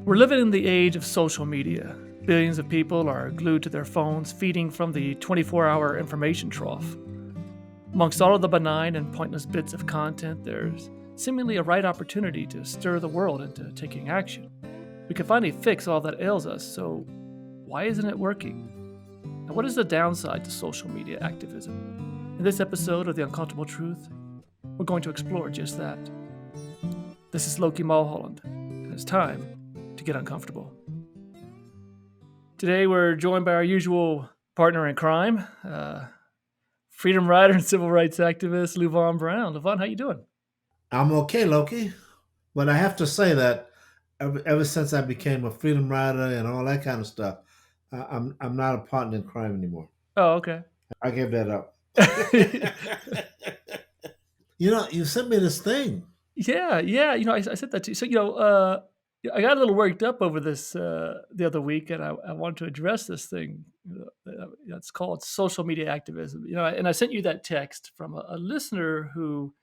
We're living in the age of social media. Billions of people are glued to their phones, feeding from the 24-hour information trough. Amongst all of the benign and pointless bits of content, there's seemingly a right opportunity to stir the world into taking action. We can finally fix all that ails us, so why isn't it working? And what is the downside to social media activism? In this episode of The Uncomfortable Truth, we're going to explore just that. This is Loki Mulholland, and it's time to get uncomfortable. Today we're joined by our usual partner in crime, freedom rider and civil rights activist Luvon Brown. Luvon, how you doing? I'm okay, Loki, but I have to say that ever since I became a freedom rider and all that kind of stuff, I'm not a partner in crime anymore. Oh, okay. I gave that up. You sent me this thing. yeah. I said that too. So, I got a little worked up over this the other week, and I wanted to address this thing. It's called social media activism. And I sent you that text from a listener who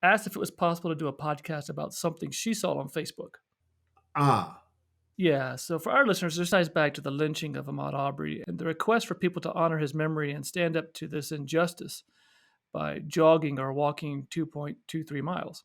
asked if it was possible to do a podcast about something she saw on Facebook. Ah, Yeah, so for our listeners, this ties back to the lynching of Ahmaud Arbery and the request for people to honor his memory and stand up to this injustice by jogging or walking 2.23 miles.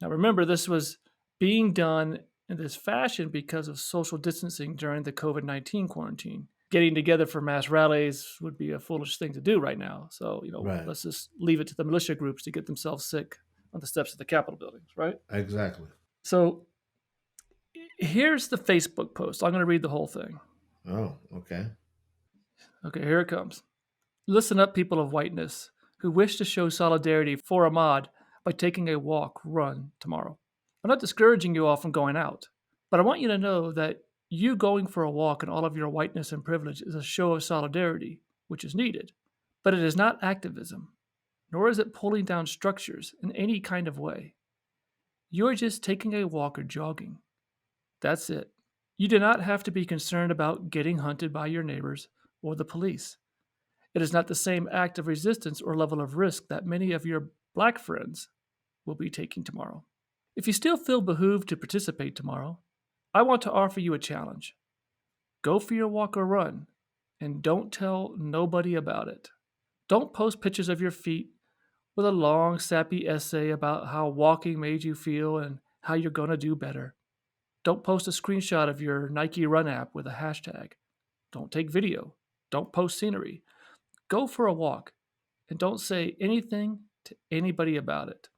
Now, remember, this was being done in this fashion because of social distancing during the COVID-19 quarantine. Getting together for mass rallies would be a foolish thing to do right now. So, right, let's just leave it to the militia groups to get themselves sick on the steps of the Capitol buildings, right? exactly. So, here's the Facebook post. I'm going to read the whole thing. Oh, okay. Okay, here it comes. Listen up, people of whiteness who wish to show solidarity for Ahmaud by taking a walk, run tomorrow. I'm not discouraging you all from going out, but I want you to know that you going for a walk in all of your whiteness and privilege is a show of solidarity, which is needed. But it is not activism, nor is it pulling down structures in any kind of way. You're just taking a walk or jogging. That's it. You do not have to be concerned about getting hunted by your neighbors or the police. It is not the same act of resistance or level of risk that many of your black friends will be taking tomorrow. If you still feel behooved to participate tomorrow, I want to offer you a challenge. Go for your walk or run, and don't tell nobody about it. Don't post pictures of your feet with a long, sappy essay about how walking made you feel and how you're going to do better. Don't post a screenshot of your Nike Run app with a hashtag. Don't take video. Don't post scenery. Go for a walk and don't say anything to anybody about it.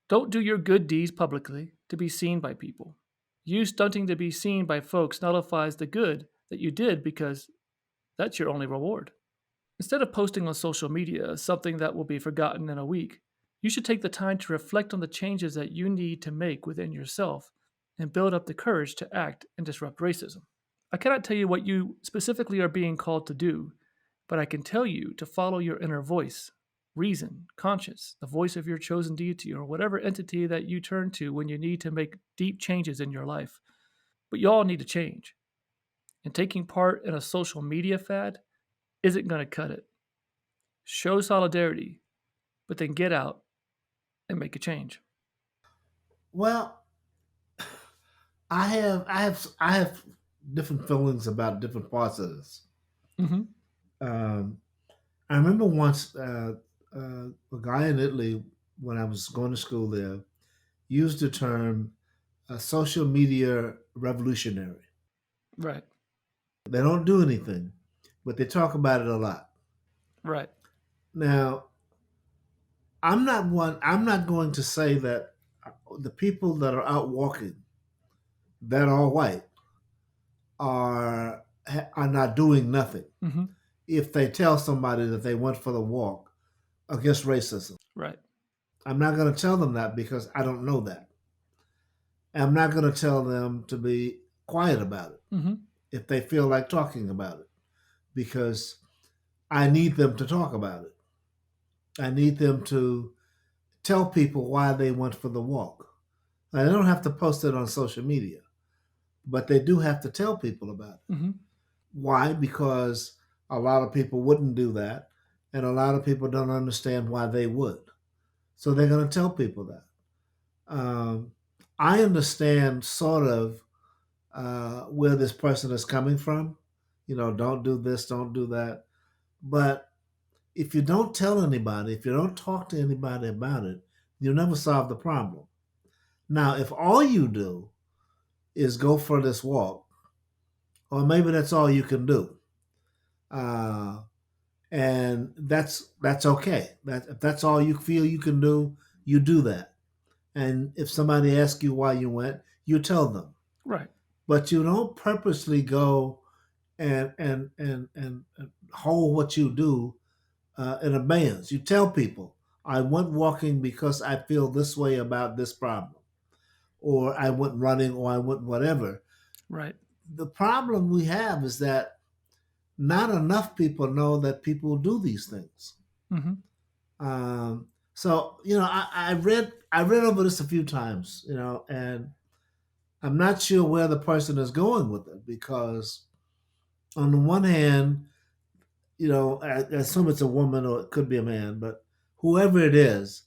Don't do your good deeds publicly to be seen by people. You stunting to be seen by folks nullifies the good that you did because that's your only reward. Instead of posting on social media something that will be forgotten in a week, you should take the time to reflect on the changes that you need to make within yourself and build up the courage to act and disrupt racism. I cannot tell you what you specifically are being called to do, but I can tell you to follow your inner voice, reason, conscience, the voice of your chosen deity, or whatever entity that you turn to when you need to make deep changes in your life. But you all need to change. And taking part in a social media fad isn't going to cut it. Show solidarity, but then get out and make a change. Well, I have different feelings about different parts of this. Mm-hmm. Um, I remember once a guy in Italy when I was going to school there used the term social media revolutionary. Right, They don't do anything, but they talk about it a lot. right. Now, I'm not going to say that the people that are out walking that are white are not doing nothing Mm-hmm. if they tell somebody that they went for the walk against racism. Right. I'm not going to tell them that because I don't know that. I'm not going to tell them to be quiet about it Mm-hmm. if they feel like talking about it because I need them to talk about it. I need them to tell people why they went for the walk. Now, they don't have to post it on social media, but they do have to tell people about it. Mm-hmm. Why? Because a lot of people wouldn't do that, and a lot of people don't understand why they would. So they're going to tell people that. Um, I understand sort of where this person is coming from. You know, don't do this, don't do that. But if you don't tell anybody, if you don't talk to anybody about it, you'll never solve the problem. Now, if all you do is go for this walk, or maybe that's all you can do, uh, and that's okay. That if that's all you feel you can do, you do that. And if somebody asks you why you went, you tell them. Right. But you don't purposely go and hold what you do in abeyance. You tell people, I went walking because I feel this way about this problem, or I went running, or I went whatever. Right. The problem we have is that not enough people know that people do these things. Hmm. So you know, I read over this a few times, you know, and I'm not sure where the person is going with it because on the one hand, you know, I assume it's a woman or it could be a man, but whoever it is,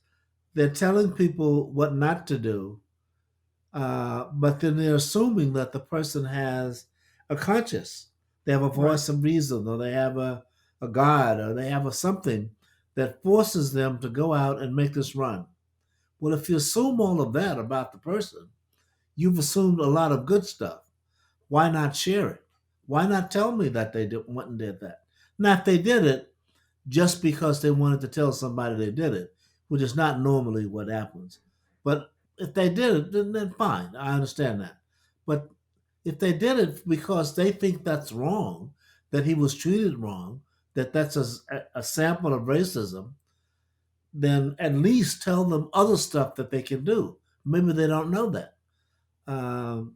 they're telling people what not to do, but then they're assuming that the person has a conscience. They have a Right. voice of reason, or they have a God, or they have a something that forces them to go out and make this run. Well, if you assume all of that about the person, you've assumed a lot of good stuff. Why not share it? Why not tell me that they went and did that? Now, if they did it, just because they wanted to tell somebody they did it, which is not normally what happens. But if they did it, then fine. I understand that. But if they did it because they think that's wrong, that he was treated wrong, that that's a sample of racism, then at least tell them other stuff that they can do. Maybe they don't know that. Um,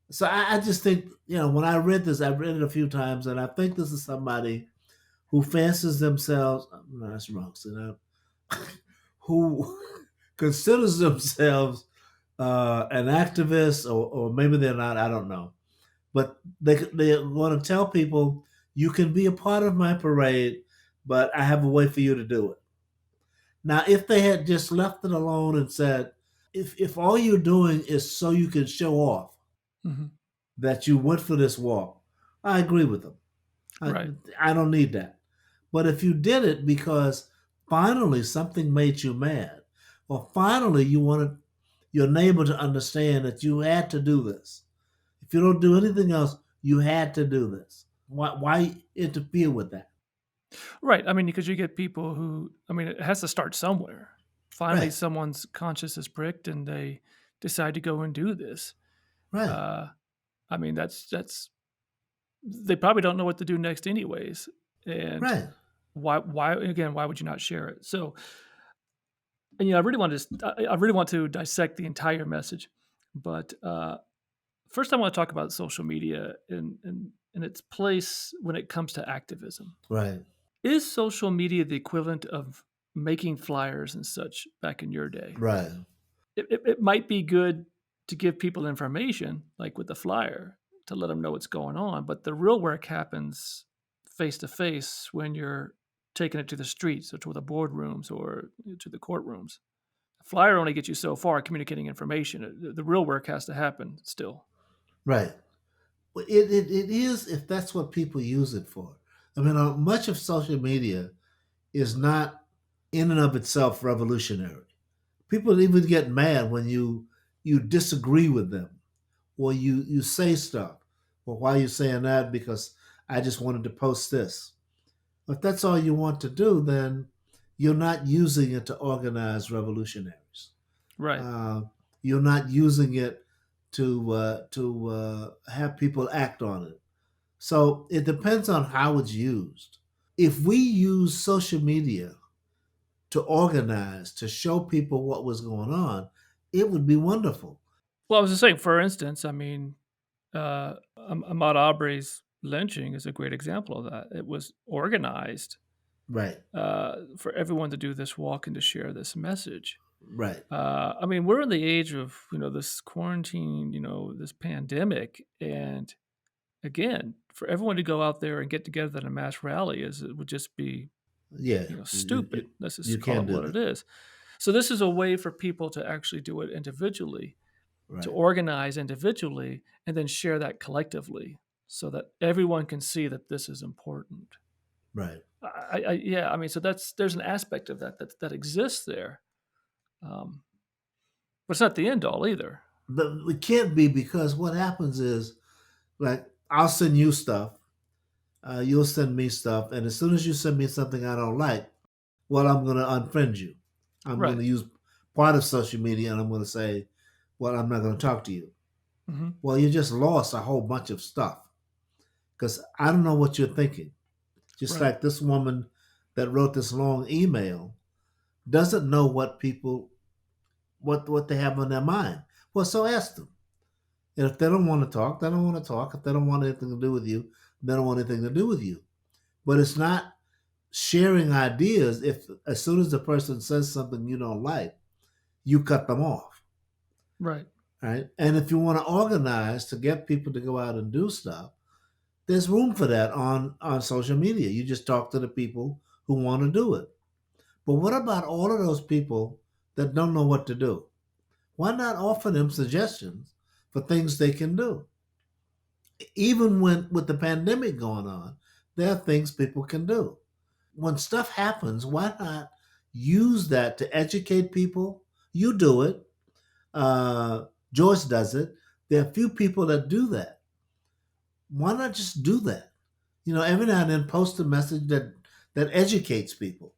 so I just think, you know, when I read this, I've read it a few times, and I think this is somebody who fancies themselves, no, that's wrong, so now, who considers themselves an activist, or maybe they're not, I don't know. But they want to tell people, you can be a part of my parade, but I have a way for you to do it. Now, if they had just left it alone and said, if all you're doing is so you can show off Hmm. that you went for this walk, I agree with them. I, Right. I don't need that. But if you did it because finally something made you mad, or finally you wanted your neighbor to understand that you had to do this, if you don't do anything else, you had to do this. Why interfere with that? Right. I mean, because you get people who, I mean, it has to start somewhere. Finally, Right, someone's conscience is pricked and they decide to go and do this. right, Uh, I mean, that's they probably don't know what to do next, anyways. And right, why again? Why would you not share it? So, and I really want to, I really want to dissect the entire message, but first, I want to talk about social media and its place when it comes to activism. right, Is social media the equivalent of making flyers and such back in your day? right, It might be good to give people information, like with the flyer, to let them know what's going on, but the real work happens face to face when you're taking it to the streets or to the boardrooms or to the courtrooms. A flyer only gets you so far communicating information. The real work has to happen still. right. Well, it is if that's what people use it for. I mean, much of social media is not in and of itself revolutionary. People even get mad when you disagree with them, or you say stuff. Well, why are you saying that? Because I just wanted to post this. If that's all you want to do, then you're not using it to organize revolutionaries. Right. Uh, you're not using it to have people act on it. So it depends on how it's used. If we use social media to organize, to show people what was going on, it would be wonderful. Well, I was just saying, for instance, I mean, Ahmaud Arbery's lynching is a great example of that. It was organized Right, for everyone to do this walk and to share this message. right, I mean, we're in the age of this quarantine, this pandemic, and again, for everyone to go out there and get together in a mass rally is it would just be yeah. stupid. Let's You just call can't it do what it that. is. So this is a way for people to actually do it individually. to Right. organize individually and then share that collectively so that everyone can see that this is important. Right. Yeah, I mean, so there's an aspect of that exists there, um, but it's not the end all either. But it can't be, because what happens is, like, I'll send you stuff, you'll send me stuff, and as soon as you send me something I don't like, well, I'm going to unfriend you. I'm going Right. to use part of social media, and I'm going to say, well, I'm not going to talk to you. Hmm. Well, you just lost a whole bunch of stuff, because I don't know what you're thinking. Just Right. like this woman that wrote this long email doesn't know what people what they have on their mind. Well, so ask them. And if they don't want to talk, they don't want to talk. If they don't want anything to do with you, they don't want anything to do with you. But it's not sharing ideas if, as soon as the person says something you don't like, you cut them off. Right. Right. And if you want to organize to get people to go out and do stuff, there's room for that on social media. You just talk to the people who want to do it. But what about all of those people that don't know what to do? Why not offer them suggestions for things they can do? Even when with the pandemic going on, there are things people can do. When stuff happens, why not use that to educate people? You do it. Joyce does it. There are a few people that do that. Why not just do that? Every now and then post a message that educates people.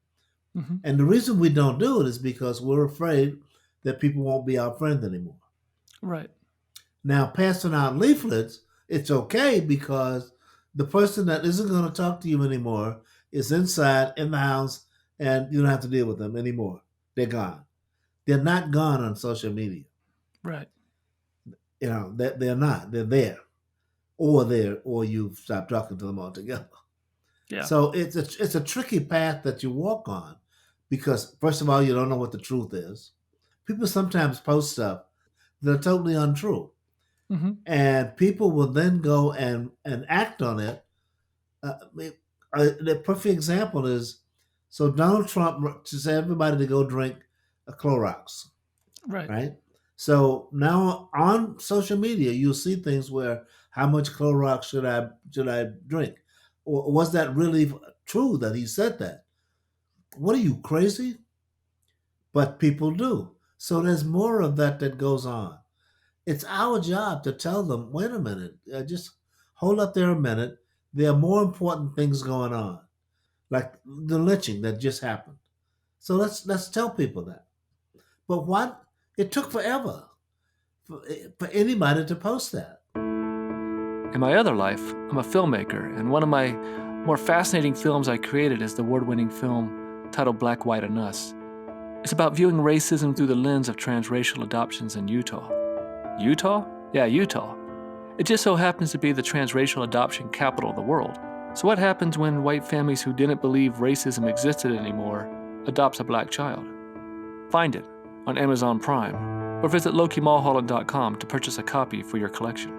Hmm. And the reason we don't do it is because we're afraid that people won't be our friends anymore. Right. Now, passing out leaflets, it's okay, because the person that isn't going to talk to you anymore is inside in the house, and you don't have to deal with them anymore. They're gone. They're not gone on social media. Right. They're not. They're there, or you've stopped talking to them altogether. Yeah. So it's a tricky path that you walk on, because first of all, you don't know what the truth is. People sometimes post stuff that are totally untrue, Hmm. and people will then go and act on it. The perfect example is, so Donald Trump to say everybody to go drink a Clorox, Right. right? So now on social media, you'll see things where, how much Clorox should I drink, or was that really true that he said that? What are you, crazy? But people do. So there's more of that goes on. It's our job to tell them, wait a minute, just hold up there a minute. There are more important things going on, like the lynching that just happened. So let's tell people that. But what it took forever for anybody to post that. In my other life, I'm a filmmaker, and one of my more fascinating films I created is the award-winning film titled Black, White, and Us. It's about viewing racism through the lens of transracial adoptions in Utah. Utah? Yeah, Utah. It just so happens to be the transracial adoption capital of the world. So what happens when white families who didn't believe racism existed anymore adopts a black child? Find it on Amazon Prime or visit lokimulholland.com to purchase a copy for your collection.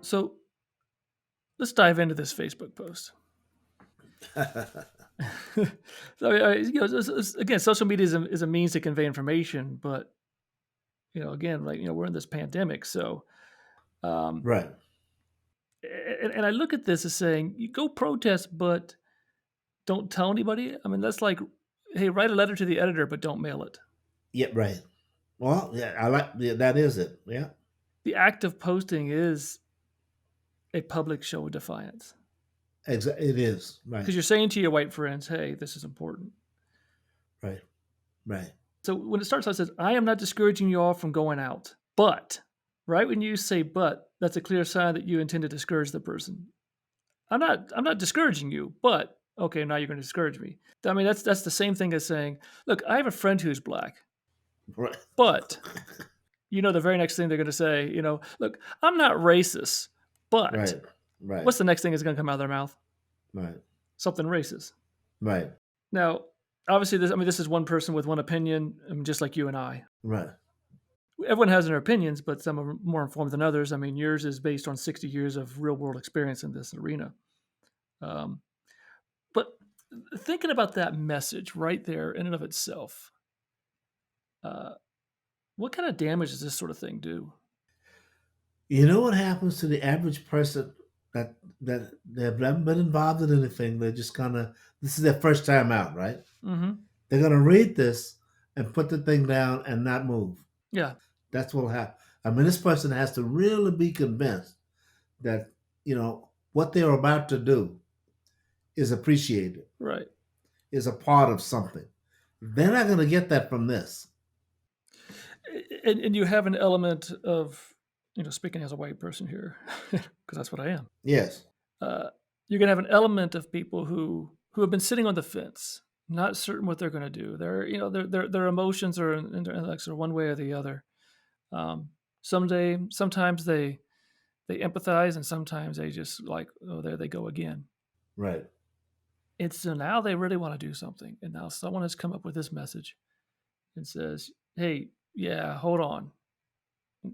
So let's dive into this Facebook post. So, again, social media is a means to convey information, but again, like we're in this pandemic, so um, Right. and I look at this as saying, you go protest, but don't tell anybody. I mean, that's like, hey, write a letter to the editor, but don't mail it. Yeah. Right. Well, yeah, I like, yeah, that is it. Yeah. The act of posting is a public show of defiance It is. Right. because you're saying to your white friends, hey, this is important. Right. Right. So when it starts out, it says, I am not discouraging you all from going out, but right when you say but, that's a clear sign that you intend to discourage the person. I'm not discouraging you, but okay, now you're going to discourage me. I mean, that's the same thing as saying, look, I have a friend who's black, Right. but the very next thing they're going to say, look, I'm not racist, but Right. Right. what's the next thing that's going to come out of their mouth? Right. Something racist. Right. Now, obviously, this is one person with one opinion, just like you and I. Right. Everyone has their opinions, but some are more informed than others. I mean, yours is based on 60 years of real world experience in this arena. Um, but thinking about that message right there in and of itself, uh, What kind of damage does this sort of thing do? You know what happens to the average person that they haven't been involved in anything? They're just gonna this is their first time out, right? Mm-hmm. They're gonna read this and put the thing down and not move. Yeah. That's what'll happen. I mean, this person has to really be convinced that what they're about to do is appreciated, Right. is a part of something. They're not gonna get that from this. And you have an element of, speaking as a white person here, because that's what I am. Yes, Uh, you're going to have an element of people who have been sitting on the fence, not certain what they're going to do. Their emotions are in their intellects are one way or the other. Sometimes they empathize, and sometimes they just like, oh, there they go again. right. And so now they really want to do something, and now someone has come up with this message and says, "Hey, yeah, hold on.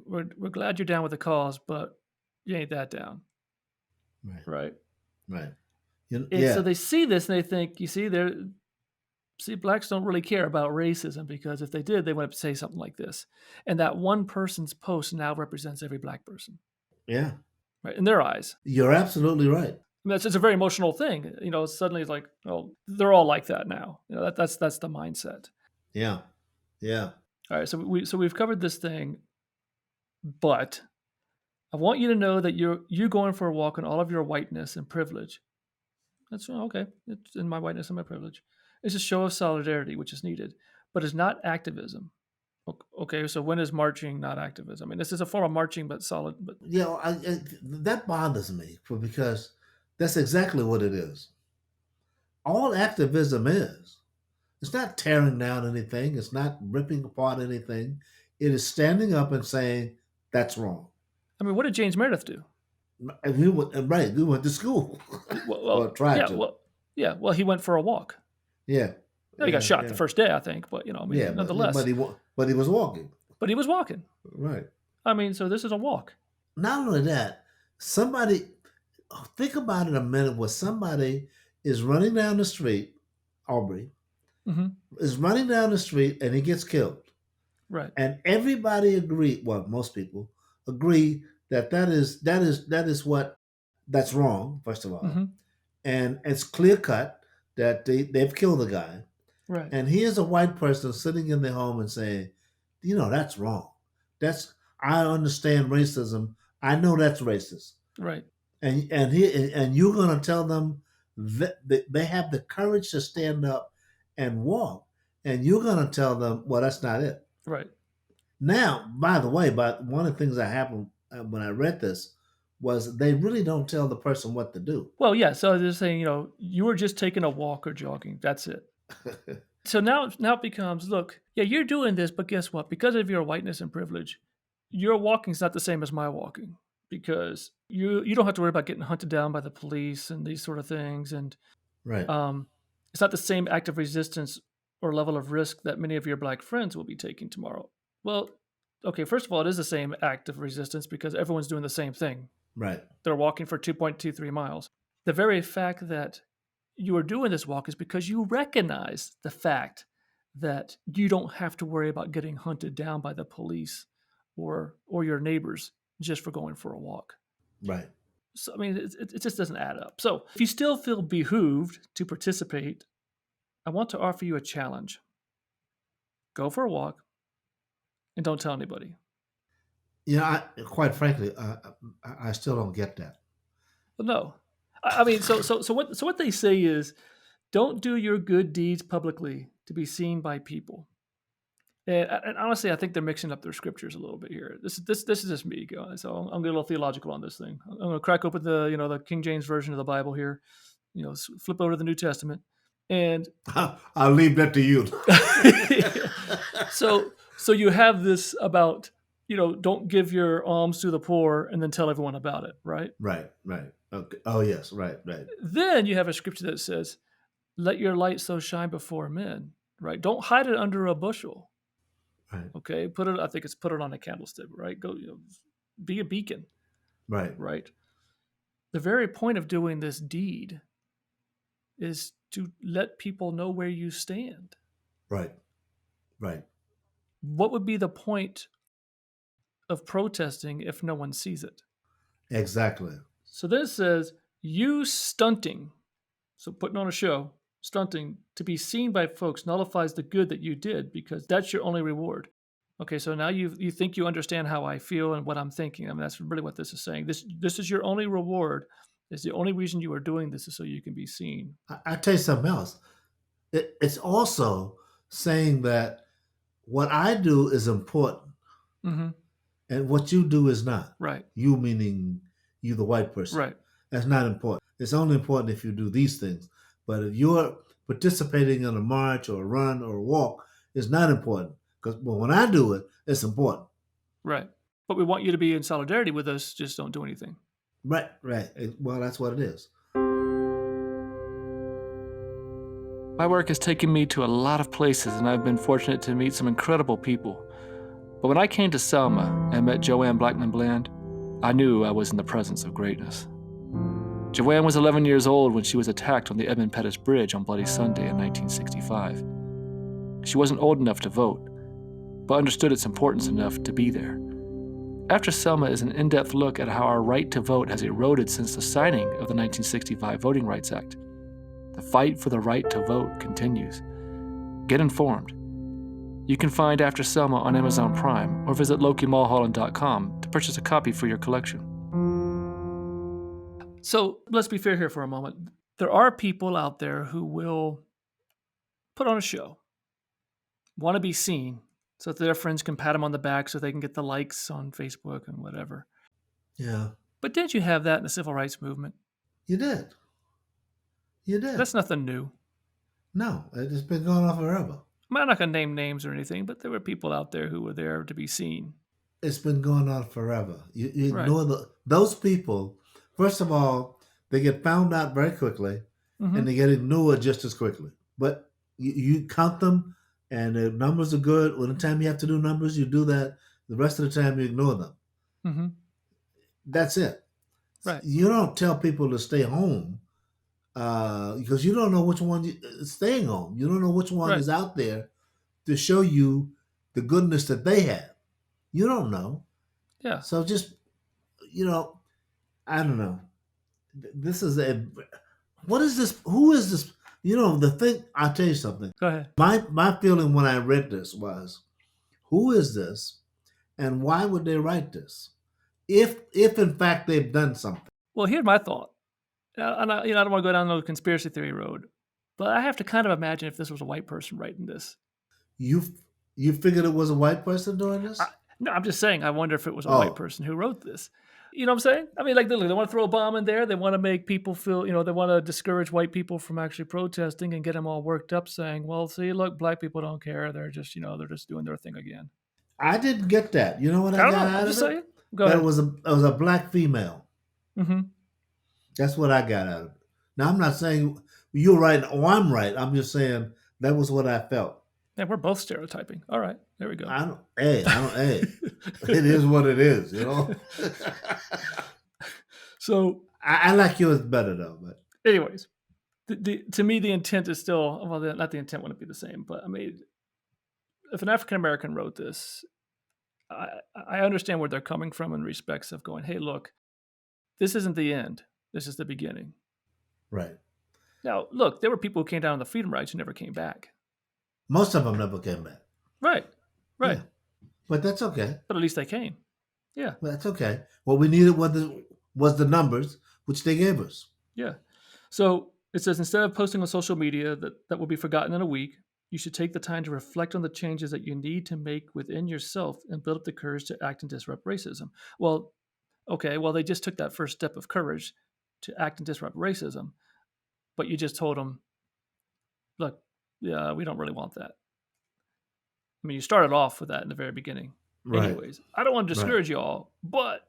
We're glad you're down with the cause, but you ain't that down, Right. right?" Right. And so Yeah. they see this and they think, you see, blacks don't really care about racism because if they did, they would say something like this. And that one person's post now represents every black person, Yeah. right? In their eyes. You're absolutely right. I mean, it's a very emotional thing. Suddenly it's like, oh, they're all like that now. That's the mindset. Yeah. Yeah. All right, so we've covered this thing, but I want you to know that you're going for a walk in all of your whiteness and privilege. That's okay. It's in my whiteness and my privilege. It's a show of solidarity, which is needed, but it's not activism. Okay, so when is marching not activism? I mean, this is a form of marching, but solid. But That bothers me because that's exactly what it is. All activism is. It's not tearing down anything. It's not ripping apart anything. It is standing up and saying that's wrong. I mean, what did James Meredith do? And we went to school or tried Yeah, to. yeah. Well, he went for a walk. Yeah. No, he got Yeah. shot the Yeah. first day, I think, but I mean, Yeah. nonetheless. But he was walking. But he was walking. Right. I mean, so this is a walk. Not only that, somebody think about it a minute where somebody is running down the street, Aubrey, Hmm. is running down the street and he gets killed. Right. And everybody agreed, well, most people agree that is what that's wrong, first of all. Hmm. And it's clear cut that they've killed the guy. Right. And here's a white person sitting in their home and saying, that's wrong. That's I understand racism. I know that's racist. Right. And you're gonna tell them that they have the courage to stand up and walk, and you're gonna tell them, well, that's not it. Right. Now, by the way, but one of the things that happened when I read this was they really don't tell the person what to do. Well, yeah. So they're saying, you were just taking a walk or jogging. That's it. So now it becomes, look, yeah, you're doing this, but guess what? Because of your whiteness and privilege, your walking is not the same as my walking because you don't have to worry about getting hunted down by the police and these sort of things, and Right, it's not the same act of resistance or level of risk that many of your black friends will be taking tomorrow. Well, okay, first of all, it is the same act of resistance because everyone's doing the same thing. right, They're walking for 2.23 miles. The very fact that you are doing this walk is because you recognize the fact that you don't have to worry about getting hunted down by the police or your neighbors just for going for a walk. right. So I mean, it just doesn't add up. So if you still feel behooved to participate, I want to offer you a challenge. Go for a walk and don't tell anybody. Quite frankly, I still don't get that. Well, no, I mean, so what they say is, don't do your good deeds publicly to be seen by people. And honestly, I think they're mixing up their scriptures a little bit here. This is just me going, so I'm getting a little theological on this thing. I'm going to crack open the King James version of the Bible here. Flip over to the New Testament, and I'll leave that to you. so you have this about don't give your alms to the poor and then tell everyone about it, right? Right, right. Okay. Oh yes, right, right, Then you have a scripture that says, "Let your light so shine before men." Right? Don't hide it under a bushel. right, Okay, put it. I think it's put it on a candlestick. Right? Go. Be a beacon. right, Right? The very point of doing this deed is to let people know where you stand. right, right. What would be the point of protesting if no one sees it? Exactly. So this says you stunting, so putting on a show, stunting to be seen by folks nullifies the good that you did because that's your only reward. Okay, so now you think you understand how I feel and what I'm thinking. I mean, that's really what this is saying. This is your only reward. Is the only reason you are doing this is so you can be seen. I tell you something else. It's also saying that what I do is important Mm-hmm. and what you do is not. Right. You meaning you, the white person. Right. That's not important. It's only important if you do these things. But if you're participating in a march or a run or a walk, it's not important. Because when I do it, it's important. Right. But we want you to be in solidarity with us. Just don't do anything. Right, right. Well, that's what it is. My work has taken me to a lot of places, and I've been fortunate to meet some incredible people. But when I came to Selma and met Joanne Blackman Bland, I knew I was in the presence of greatness. Joanne was 11 years old when she was attacked on the Edmund Pettus Bridge on Bloody Sunday in 1965. She wasn't old enough to vote, but understood its importance enough to be there. After Selma is an in-depth look at how our right to vote has eroded since the signing of the 1965 Voting Rights Act. The fight for the right to vote continues. Get informed. You can find After Selma on Amazon Prime or visit LokiMulholland.com to purchase a copy for your collection. So let's be fair here for a moment. There are people out there who will put on a show, want to be seen, so that their friends can pat them on the back so they can get the likes on Facebook and whatever. Yeah. But didn't you have that in the civil rights movement? You did. You did. That's nothing new. No, it's been going on forever. I'm not going to name names or anything, but there were people out there who were there to be seen. It's been going on forever. You Right. ignore those people. First of all, they get found out very quickly, Mm-hmm. and they get ignored just as quickly. But you count them, and the numbers are good. When the time you have to do numbers, you do that. The rest of the time, you ignore them. Mm-hmm. That's it. Right. You don't tell people to stay home because you don't know which one is staying home. You don't know which one Right. is out there to show you the goodness that they have. You don't know. Yeah. So just, I don't know. This is what is this? Who is this? The thing, I'll tell you something. Go ahead. My feeling when I read this was, who is this and why would they write this? If in fact they've done something. Well, here's my thought. And I don't want to go down the conspiracy theory road, but I have to kind of imagine if this was a white person writing this. You figured it was a white person doing this? No, I'm just saying, I wonder if it was a white person who wrote this. You know what I'm saying? I mean, like, literally, they want to throw a bomb in there. They want to make people feel, they want to discourage white people from actually protesting and get them all worked up saying, well, see, look, black people don't care. They're just, they're just doing their thing again. I didn't get that. You know what I don't got know. out I'm of just it? saying. Go That ahead. it was a black female. Mm-hmm. That's what I got out of it. Now, I'm not saying you're right or I'm right. I'm just saying that was what I felt. Yeah, we're both stereotyping. All right, there we go. Hey, it is what it is, So I like yours better though. But anyways, to me, the intent is still, well, not the intent wouldn't be the same, but I mean, if an African American wrote this, I understand where they're coming from in respects of going, hey, look, this isn't the end. This is the beginning. Right. Now, look, there were people who came down on the freedom rides who never came back. Most of them never came back. Right. Right. Yeah. But that's okay. But at least they came. Yeah. But that's okay. What we needed was the numbers, which they gave us. Yeah. So it says instead of posting on social media that will be forgotten in a week, you should take the time to reflect on the changes that you need to make within yourself and build up the courage to act and disrupt racism. Well, okay, they just took that first step of courage to act and disrupt racism, but you just told them, look, yeah, we don't really want that. I mean, you started off with that in the very beginning. Right. Anyways, I don't want to discourage you all, but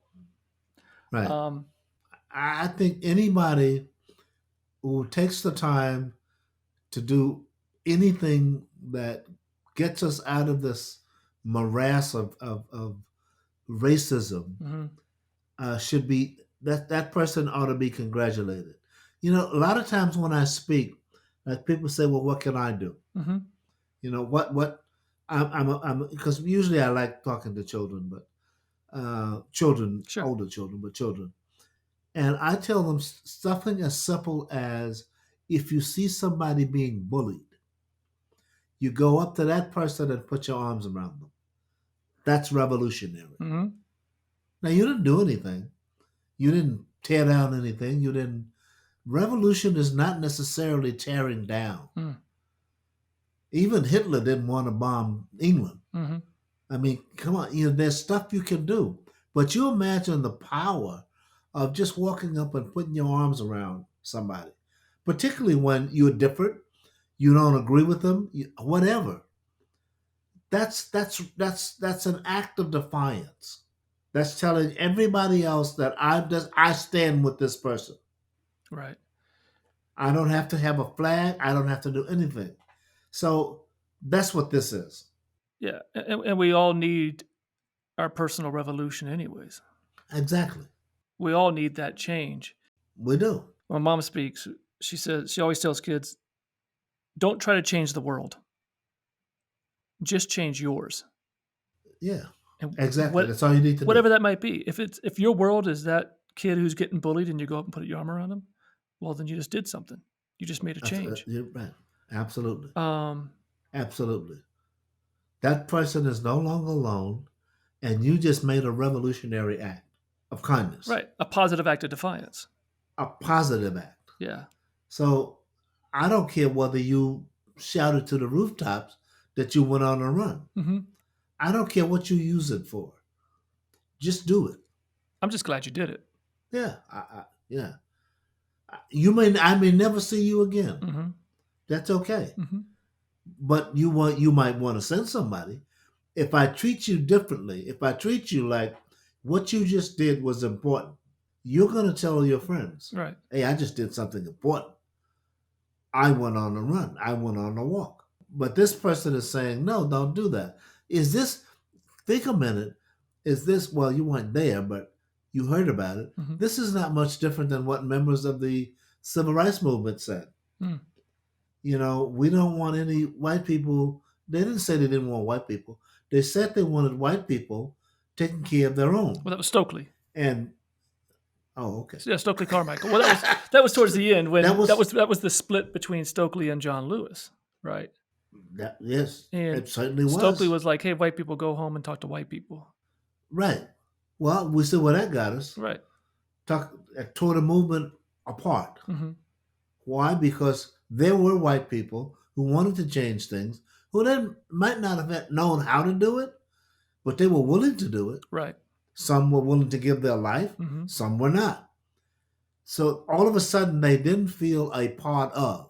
right. I think anybody who takes the time to do anything that gets us out of this morass of racism should be that person ought to be congratulated. A lot of times when I speak, people say, "Well, what can I do?" Mm-hmm. What I'm because usually I like talking to children, but children, Sure. older children, but children, and I tell them something as simple as if you see somebody being bullied, you go up to that person and put your arms around them. That's revolutionary. Hmm. Now you didn't do anything. You didn't tear down anything. You didn't. Revolution is not necessarily tearing down. Mm. Even Hitler didn't want to bomb England. Hmm. I mean, come on, there's stuff you can do. But you imagine the power of just walking up and putting your arms around somebody, particularly when you're different, you don't agree with them, whatever. That's an act of defiance. That's telling everybody else that I stand with this person. Right. I don't have to have a flag. I don't have to do anything. So that's what this is. Yeah. And we all need our personal revolution, anyways. Exactly. We all need that change. We do. When mom speaks, she always tells kids, don't try to change the world, just change yours. Yeah. And Exactly. That's all you need to do. whatever that might be. If your world is that kid who's getting bullied and you go up and put your arm around him, well, then you just did something. You just made a change. You're right. Absolutely. Um, Absolutely. That person is no longer alone, and you just made a revolutionary act of kindness, right. A positive act of defiance. a positive act. Yeah. So I don't care whether you shouted to the rooftops that you went on a run. Hmm. I don't care what you use it for. Just do it. I'm just glad you did it. Yeah. Yeah. I may never see you again. Hmm. That's okay. Hmm. But you might want to send somebody. If I treat you differently, if I treat you like what you just did was important, you're going to tell your friends, Right. hey, I just did something important. I went on a run. I went on a walk. But this person is saying, no, don't do that. Is this, think a minute, is this, well, you weren't there, but you heard about it. Hmm. This is not much different than what members of the civil rights movement said. Mm. We don't want any white people. They didn't say they didn't want white people. They said they wanted white people taking care of their own. Well, that was Stokely. And okay. Yeah, Stokely Carmichael. Well, that was towards the end That when was that was the split between Stokely and John Lewis, right? that. Yes, And it certainly Stokely was. was like, "Hey, white people, go home and talk to white people." Right. Well, we see where that got us. Right. Tore the movement apart. Hmm. Why? Because there were white people who wanted to change things, who then might not have known how to do it, but they were willing to do it. Right. Some were willing to give their life, Hmm. some were not. So all of a sudden, they didn't feel a part of.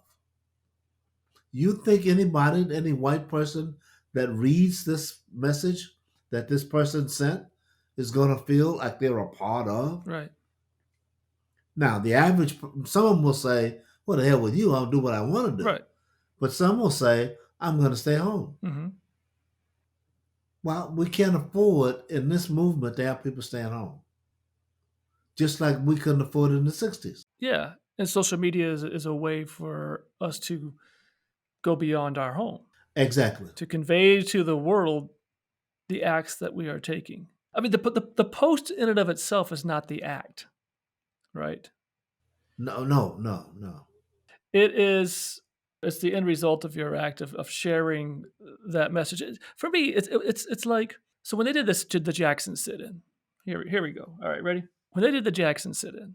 You think anybody, any white person that reads this message that this person sent is going to feel like they're a part of? Right. Now, the average, some of them will say, "What the hell with you? I'll do what I want to do." Right. But some will say, "I'm going to stay home." Hmm. Well, we can't afford in this movement to have people staying home, just like we couldn't afford it in the '60s. Yeah. And social media is a way for us to go beyond our home, Exactly. to convey to the world the acts that we are taking. I mean, the post in and of itself is not the act, right? No, no, no, no. It is. It's the end result of your act of sharing that message. For me, it's like, so when they did this to the Jackson sit-in. Here we go. All right, ready? When they did the Jackson sit-in,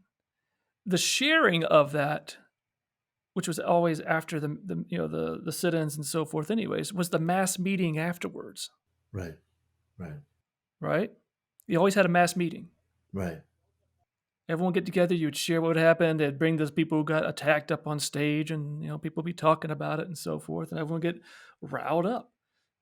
the sharing of that, which was always after the sit-ins and so forth, anyways, was the mass meeting afterwards, Right, right, right? You always had a mass meeting. right, Everyone get together. You would share what happened. They'd bring those people who got attacked up on stage, and people be talking about it and so forth, and everyone get riled up,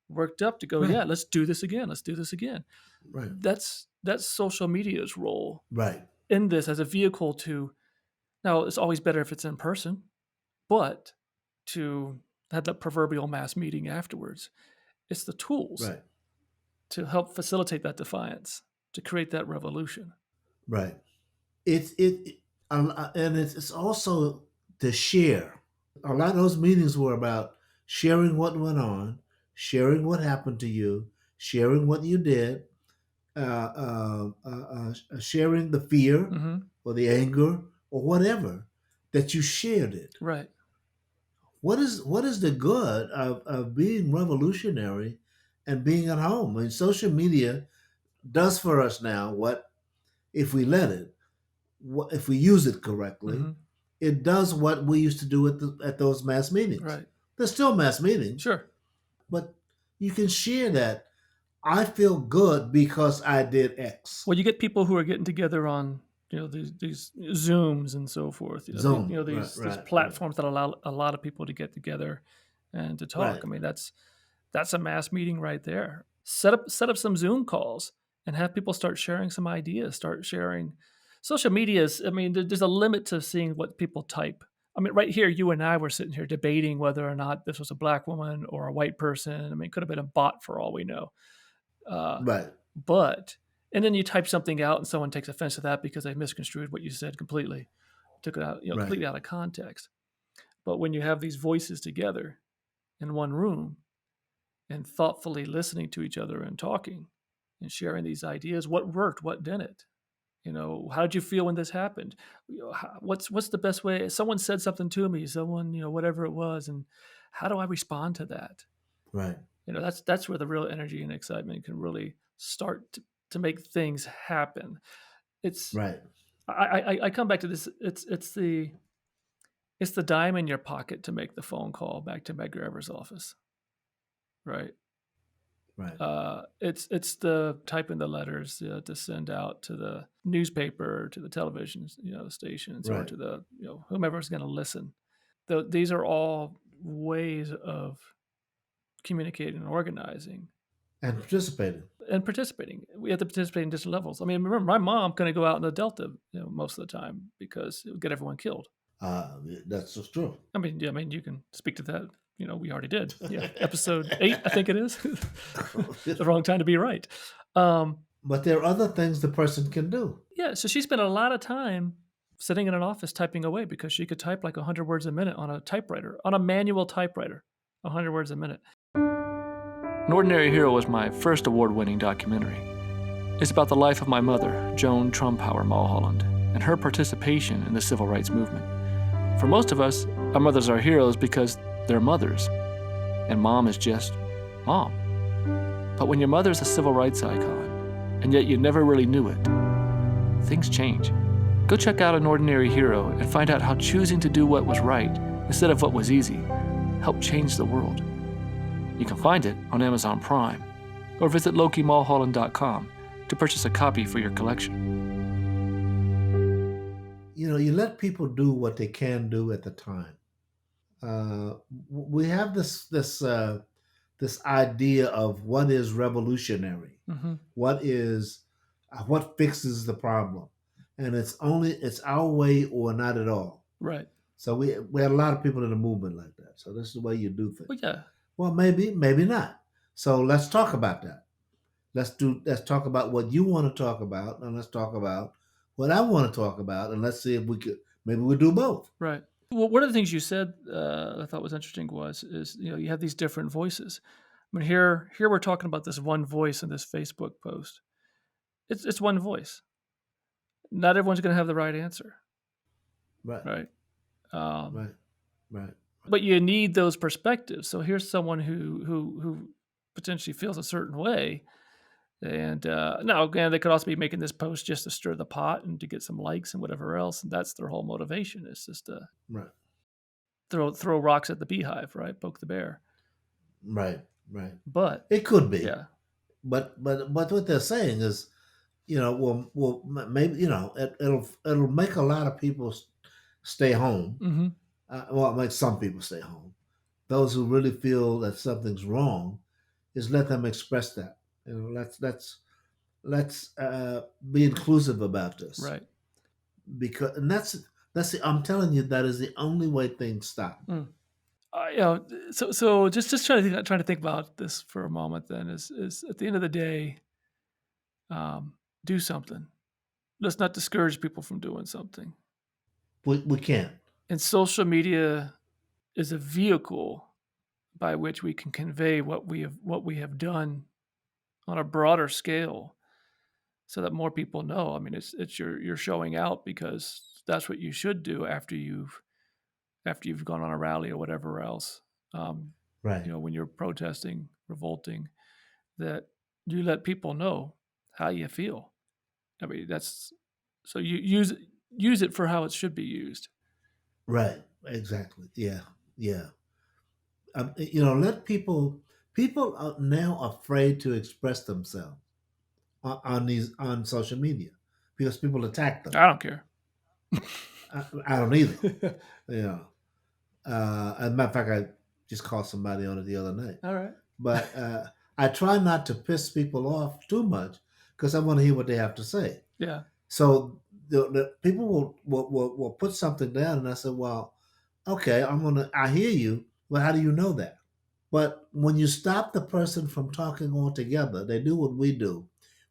worked up to go, right, yeah, let's do this again. Let's do this again. right, That's social media's role right, in this as a vehicle to. Now, it's always better if it's in person, but to have that proverbial mass meeting afterwards, it's the tools right, to help facilitate that defiance, to create that revolution. right. And it's also to share. A lot of those meetings were about sharing what went on, sharing what happened to you, sharing what you did, sharing the fear Mm-hmm. or the anger or whatever, that you shared it. Right. What is the good of being revolutionary and being at home? I mean, social media does for us now what, if we let it, if we use it correctly, Mm-hmm. it does what we used to do at those mass meetings. Right. There's still mass meetings, Sure. but you can share that. I feel good because I did X. Well, you get people who are getting together on these Zooms and so forth. Zoom, right, These right, right, platforms that allow a lot of people to get together and to talk. right, I mean, that's a mass meeting right there. Set up some Zoom calls and have people start sharing some ideas. Start sharing. Social media is. I mean, there's a limit to seeing what people type. I mean, right here, you and I were sitting here debating whether or not this was a black woman or a white person. I mean, it could have been a bot for all we know. Uh, right, but and then you type something out and someone takes offense to that because they misconstrued what you said completely, took it out, right. completely out of context. But when you have these voices together in one room and thoughtfully listening to each other and talking and sharing these ideas, what worked, what didn't? How did you feel when this happened? What's the best way? Someone said something to me, someone, whatever it was, and how do I respond to that? Right, That's where the real energy and excitement can really start to make things happen. It's right. I come back to this. It's the dime in your pocket to make the phone call back to Medgar office, right? Right, It's the typing the letters to send out to the newspaper, to the television, stations, or right. to the whomever's going to listen. These are all ways of communicating and organizing And participating. and participating. We have to participate in different levels. I mean, remember, my mom couldn't go out in the Delta, most of the time because it would get everyone killed. That's just true. I mean, yeah, I mean, you can speak to that. We already did. Yeah, episode 8, I think it is. The wrong time to be right. But there are other things the person can do. Yeah, so she spent a lot of time sitting in an office typing away because she could type like 100 words a minute on a typewriter, on a manual typewriter, 100 words a minute. An Ordinary Hero was my first award-winning documentary. It's about the life of my mother, Joan Trumpauer Mulholland, and her participation in the civil rights movement. For most of us, our mothers are heroes because they're mothers, and mom is just mom. But when your mother's a civil rights icon, and yet you never really knew it, things change. Go check out An Ordinary Hero and find out how choosing to do what was right instead of what was easy helped change the world. You can find it on Amazon Prime, or visit LokiMulholland.com to purchase a copy for your collection. You let people do what they can do at the time. We have this idea of what is revolutionary, Mm-hmm. what fixes the problem, and it's our way or not at all. Right. So we had a lot of people in the movement like that. So this is the way you do things. Well, yeah. Well, maybe not. So let's talk about that. Let's talk about what you want to talk about, and let's talk about what I want to talk about, and let's see if maybe we do both. Right. Well, one of the things you said I thought was interesting is you have these different voices. I mean, here we're talking about this one voice in this Facebook post. It's one voice. Not everyone's going to have the right answer, Right, right? Um, right, right, but you need those perspectives. So here's someone who potentially feels a certain way, and now again, they could also be making this post just to stir the pot and to get some likes and whatever else, and that's their whole motivation. It's just to right, throw rocks at the beehive, right? Poke the bear. right, right. But It could be, yeah, but what they're saying is, maybe it'll make a lot of people stay home. mm-hmm. Well, it makes some people stay home. Those who really feel that something's wrong, is let them express that. Let's be inclusive about this, Right. because and I'm telling you, that is the only way things stop. Mm. So just trying to think about this for a moment. Then is at the end of the day, do something. Let's not discourage people from doing something. We can't. And social media is a vehicle by which we can convey what we have done on a broader scale, so that more people know. I mean, it's you're showing out because that's what you should do after you've gone on a rally or whatever else. Um, Right. when you're protesting, revolting, that you let people know how you feel. I mean, that's so you use it for how it should be used. Right. Exactly. Yeah. Yeah. Let people are now afraid to express themselves on social media because people attack them. I don't care. I don't either. You know, as a matter of fact, I just called somebody on it the other night. All right. But I try not to piss people off too much because I want to hear what they have to say. Yeah. So the people will put something down, and I said, "Well, okay, I hear you, but how do you know that?" But when you stop the person from talking altogether, they do what we do,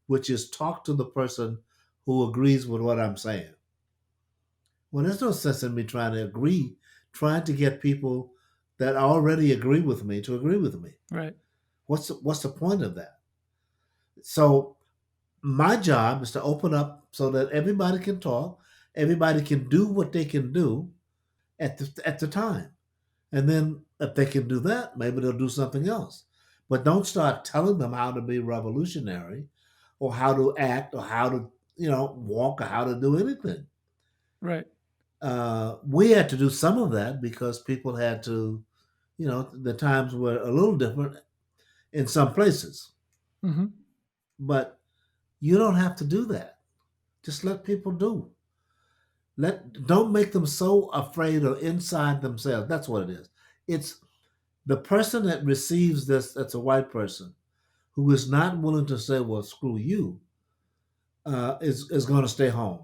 which is talk to the person who agrees with what I'm saying. Well, there's no sense in me trying to get people that already agree with me to agree with me. Right. What's the point of that? So my job is to open up so that everybody can talk, everybody can do what they can do at the time. And then if they can do that, maybe they'll do something else. But don't start telling them how to be revolutionary or how to act or how to, walk or how to do anything. Right. We had to do some of that because people had to, the times were a little different in some places. Hmm. But you don't have to do that. Just let people do. Don't make them so afraid or inside themselves. That's what it is. It's the person that receives this, that's a white person, who is not willing to say, well, screw you, is going to stay home.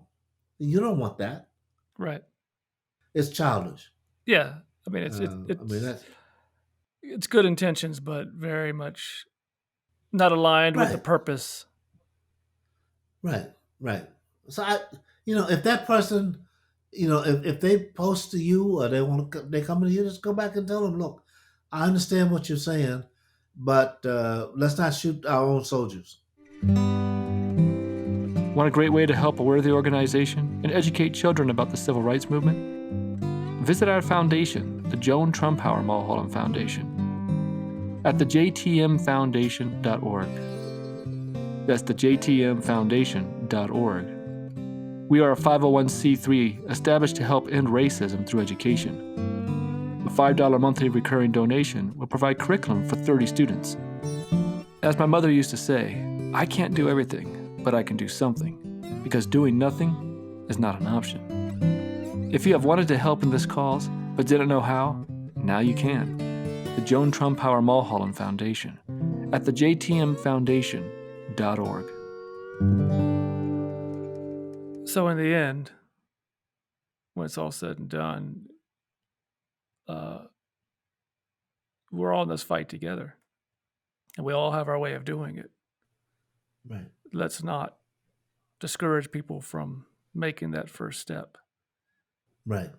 You don't want that. Right. It's childish. Yeah. I mean, I mean, that's it's good intentions, but very much not aligned with the right, purpose. right, right. So if that person, if they post to you or they come to you, just go back and tell them, look, I understand what you're saying, but let's not shoot our own soldiers. Want a great way to help a worthy organization and educate children about the civil rights movement? Visit our foundation, the Joan Trumpauer Mulholland Foundation, at thejtmfoundation.org. That's thejtmfoundation.org. We are a 501c3 established to help end racism through education. A $5 monthly recurring donation will provide curriculum for 30 students. As my mother used to say, I can't do everything, but I can do something, because doing nothing is not an option. If you have wanted to help in this cause, but didn't know how, now you can. The Joan Trumpauer Mulholland Foundation at thejtmfoundation.org. So in the end, when it's all said and done, we're all in this fight together, and we all have our way of doing it. Right, Let's not discourage people from making that first step. right.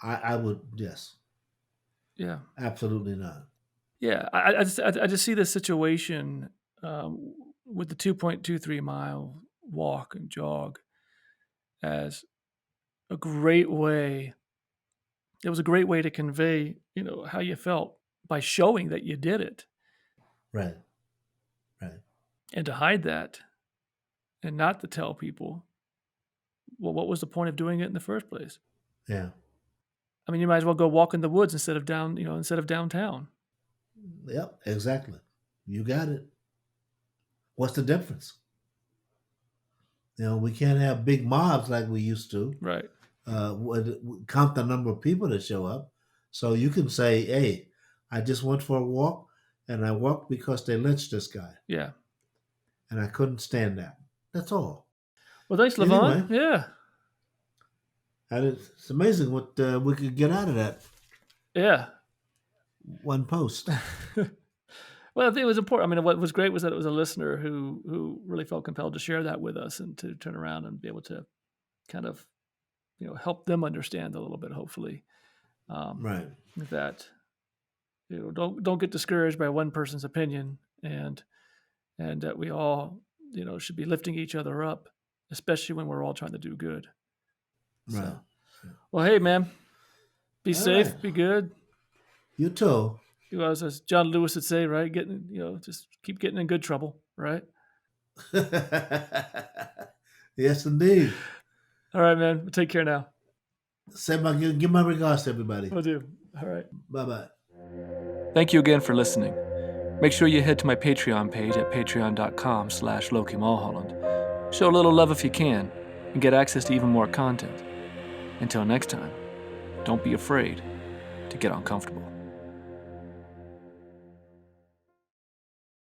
I would, yes, Yeah, absolutely not. yeah. I just see this situation with the 2.23 mile walk and jog as a great way. It was a great way to convey, how you felt by showing that you did it, Right, right. and to hide that and not to tell people. Well, what was the point of doing it in the first place? Yeah. I mean, you might as well go walk in the woods instead of downtown. Yep, exactly. You got it. What's the difference? We can't have big mobs like we used to. Right. Count the number of people that show up. So you can say, hey, I just went for a walk and I walked because they lynched this guy Yeah. and I couldn't stand that. That's all. Well, thanks, Levon. Anyway, Yeah. it's amazing what we could get out of that Yeah. one post. Well, I think it was important. I mean, what was great was that it was a listener who really felt compelled to share that with us and to turn around and be able to kind of, help them understand a little bit, hopefully, um, Right. that don't get discouraged by one person's opinion, and that we all should be lifting each other up, especially when we're all trying to do good. Right. So, well, hey man, be All right. safe, be good. You too. As John Lewis would say, right? Just keep getting in good trouble, right? Yes, indeed. All right, man. Take care now. Give my regards to everybody. Will do. All right. Bye bye. Thank you again for listening. Make sure you head to my Patreon page at patreon.com/Loki Mulholland. Show a little love if you can, and get access to even more content. Until next time, don't be afraid to get uncomfortable.